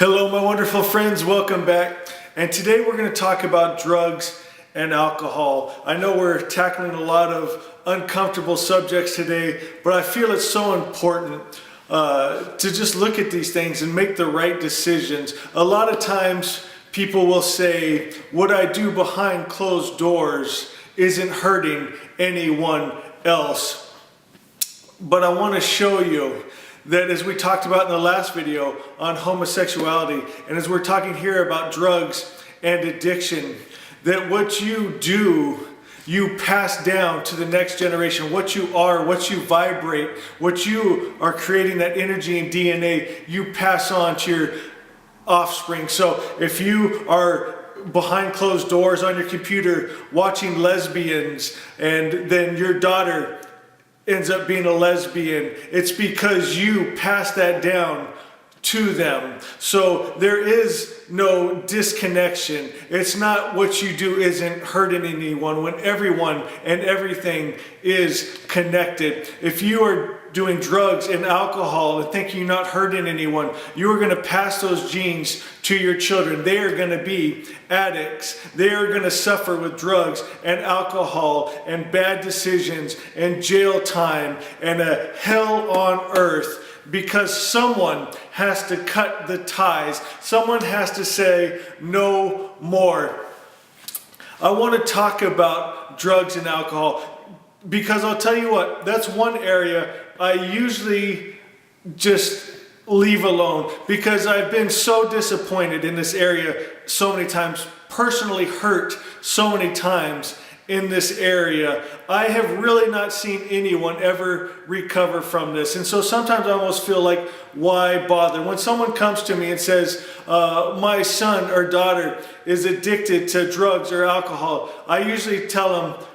Hello, my wonderful friends. Welcome back. And today we're going to talk about drugs and alcohol. I know we're tackling a lot of uncomfortable subjects today, but I feel it's so important to just look at these things and make the right decisions. A lot of times people will say, what I do behind closed doors isn't hurting anyone else. But I want to show you that, as we talked about in the last video on homosexuality, and as we're talking here about drugs and addiction, that what you do, you pass down to the next generation. What you are, what you vibrate, what you are creating, that energy and DNA, you pass on to your offspring. So if you are behind closed doors on your computer watching lesbians, and then your daughter ends up being a lesbian, it's because you pass that down to them. So there is no disconnection. It's not what you do isn't hurting anyone when everyone and everything is connected. If you are doing drugs and alcohol and thinking you're not hurting anyone, you are going to pass those genes to your children. They are going to be addicts. They are going to suffer with drugs and alcohol and bad decisions and jail time and a hell on earth, because someone has to cut the ties. Someone has to say no more. I want to talk about drugs and alcohol because I'll tell you what, that's one area I usually just leave alone, because I've been so disappointed in this area so many times, personally hurt so many times in this area. I have really not seen anyone ever recover from this. And so sometimes I almost feel like, why bother? When someone comes to me and says, my son or daughter is addicted to drugs or alcohol, I usually tell them,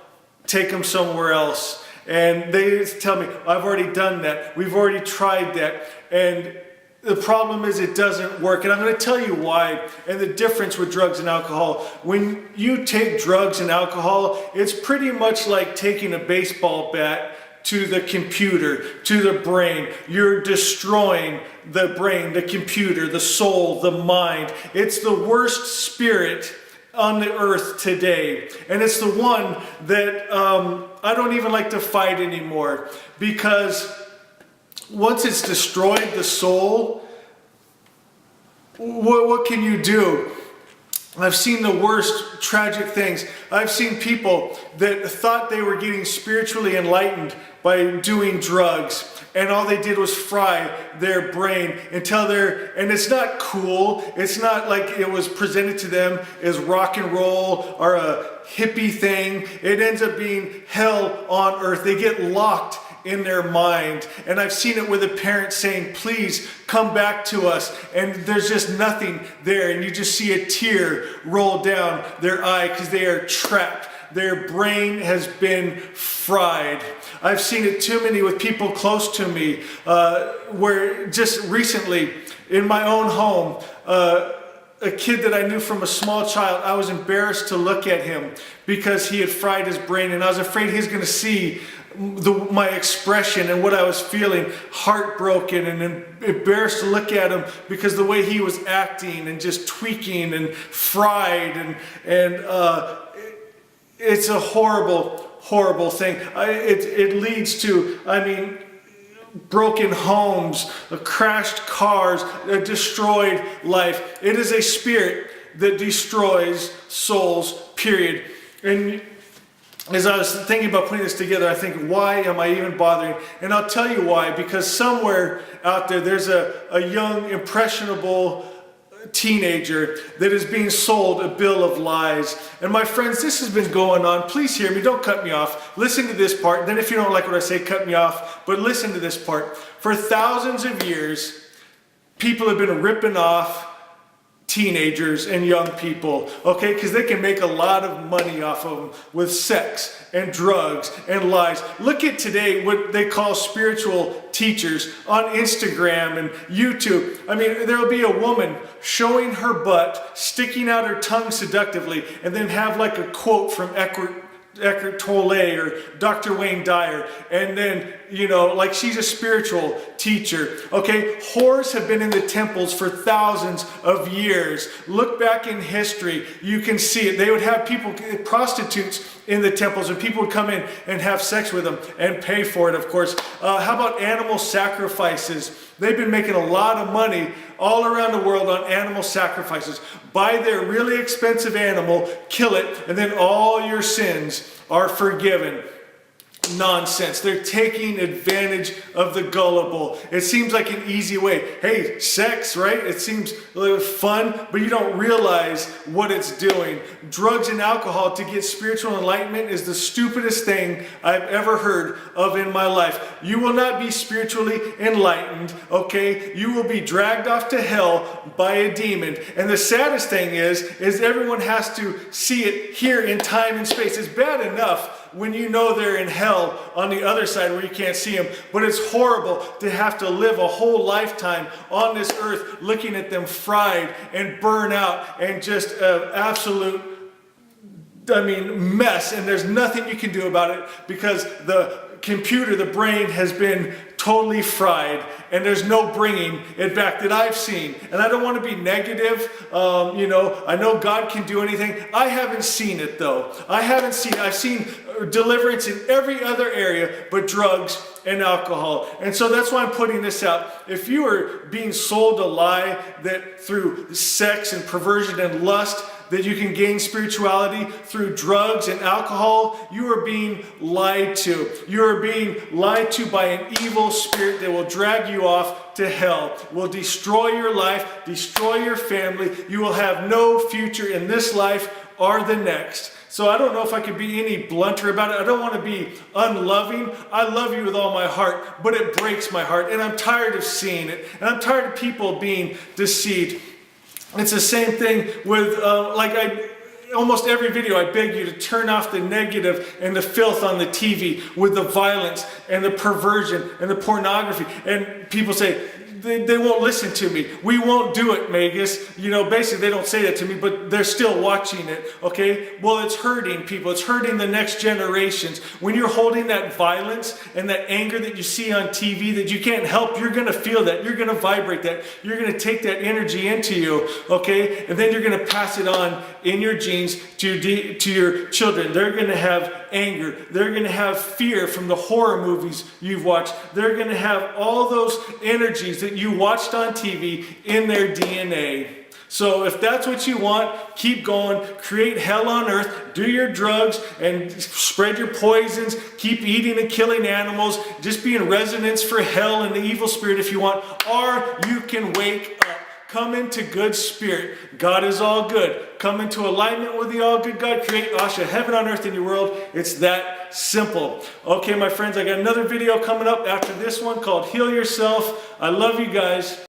take them somewhere else. And they tell me, I've already done that. We've already tried that. And the problem is it doesn't work. And I'm going to tell you why, and the difference with drugs and alcohol. When you take drugs and alcohol, it's pretty much like taking a baseball bat to the computer, to the brain. You're destroying the brain, the computer, the soul, the mind. It's the worst spirit on the earth today. And it's the one that I don't even like to fight anymore, because once it's destroyed the soul, what can you do? I've seen the worst tragic things. I've seen people that thought they were getting spiritually enlightened by doing drugs, and all they did was fry their brain until and it's not cool. It's not like it was presented to them as rock and roll or a hippie thing. It ends up being hell on earth. They get locked in their mind. And I've seen it with a parent saying, please come back to us. And there's just nothing there. And you just see a tear roll down their eye because they are trapped. Their brain has been fried. I've seen it too many with people close to me, where just recently in my own home, a kid that I knew from a small child, I was embarrassed to look at him because he had fried his brain, and I was afraid he was going to see my expression and what I was feeling, heartbroken and embarrassed to look at him because the way he was acting and just tweaking and fried, and it's a horrible thing. It leads to, broken homes, crashed cars, a destroyed life. It is a spirit that destroys souls, period. And as I was thinking about putting this together, I think, why am I even bothering? And I'll tell you why. Because somewhere out there, there's a young, impressionable teenager that is being sold a bill of lies. And my friends, this has been going on. Please hear me. Don't cut me off. Listen to this part. Then if you don't like what I say, cut me off. But listen to this part. For thousands of years, people have been ripping off teenagers and young people, okay, because they can make a lot of money off of them with sex and drugs and lies. Look at today what they call spiritual teachers on Instagram and YouTube. There'll be a woman showing her butt, sticking out her tongue seductively, and then have like a quote from Eckhart Tolle or Dr. Wayne Dyer, and then like she's a spiritual teacher. Okay, whores have been in the temples for thousands of years. Look back in history, you can see it. They would have people, prostitutes in the temples, and people would come in and have sex with them and pay for it, of course. How about animal sacrifices? They've been making a lot of money all around the world on animal sacrifices. Buy their really expensive animal, kill it, and then all your sins are forgiven. Nonsense. They're taking advantage of the gullible. It seems like an easy way. Hey, sex, right? It seems fun, but you don't realize what it's doing. Drugs and alcohol to get spiritual enlightenment is the stupidest thing I've ever heard of in my life. You will not be spiritually enlightened, okay? You will be dragged off to hell by a demon. And the saddest thing is everyone has to see it here in time and space. It's bad enough when you know they're in hell on the other side where you can't see them. But it's horrible to have to live a whole lifetime on this earth looking at them fried and burn out and just absolute, mess. And there's nothing you can do about it because the computer, the brain, has been totally fried, and there's no bringing it back that I've seen. And I don't want to be negative. I know God can do anything. I haven't seen it though. I've seen deliverance in every other area but drugs and alcohol. And so that's why I'm putting this out. If you are being sold a lie that through sex and perversion and lust that you can gain spirituality through drugs and alcohol, you are being lied to. You are being lied to by an evil spirit that will drag you off to hell, will destroy your life, destroy your family. You will have no future in this life or the next. So I don't know if I could be any blunter about it. I don't want to be unloving. I love you with all my heart, but it breaks my heart, and I'm tired of seeing it, and I'm tired of people being deceived. It's the same thing with, almost every video I beg you to turn off the negative and the filth on the TV with the violence and the perversion and the pornography. And people say, they won't listen to me. We won't do it, Magus. Basically they don't say that to me, but they're still watching it, okay? Well, it's hurting people. It's hurting the next generations. When you're holding that violence and that anger that you see on TV that you can't help, you're going to feel that. You're going to vibrate that. You're going to take that energy into you, okay? And then you're going to pass it on in your genes to your children. They're going to have anger. They're going to have fear from the horror movies you've watched. They're going to have all those energies that you watched on TV in their DNA. So if that's what you want, keep going, create hell on earth, do your drugs and spread your poisons, keep eating and killing animals, just be in resonance for hell and the evil spirit if you want, or you can wake up. Come into good spirit. God is all good. Come into alignment with the all good God. Create Asha, heaven on earth in your world. It's that simple. Okay, my friends, I got another video coming up after this one called Heal Yourself. I love you guys.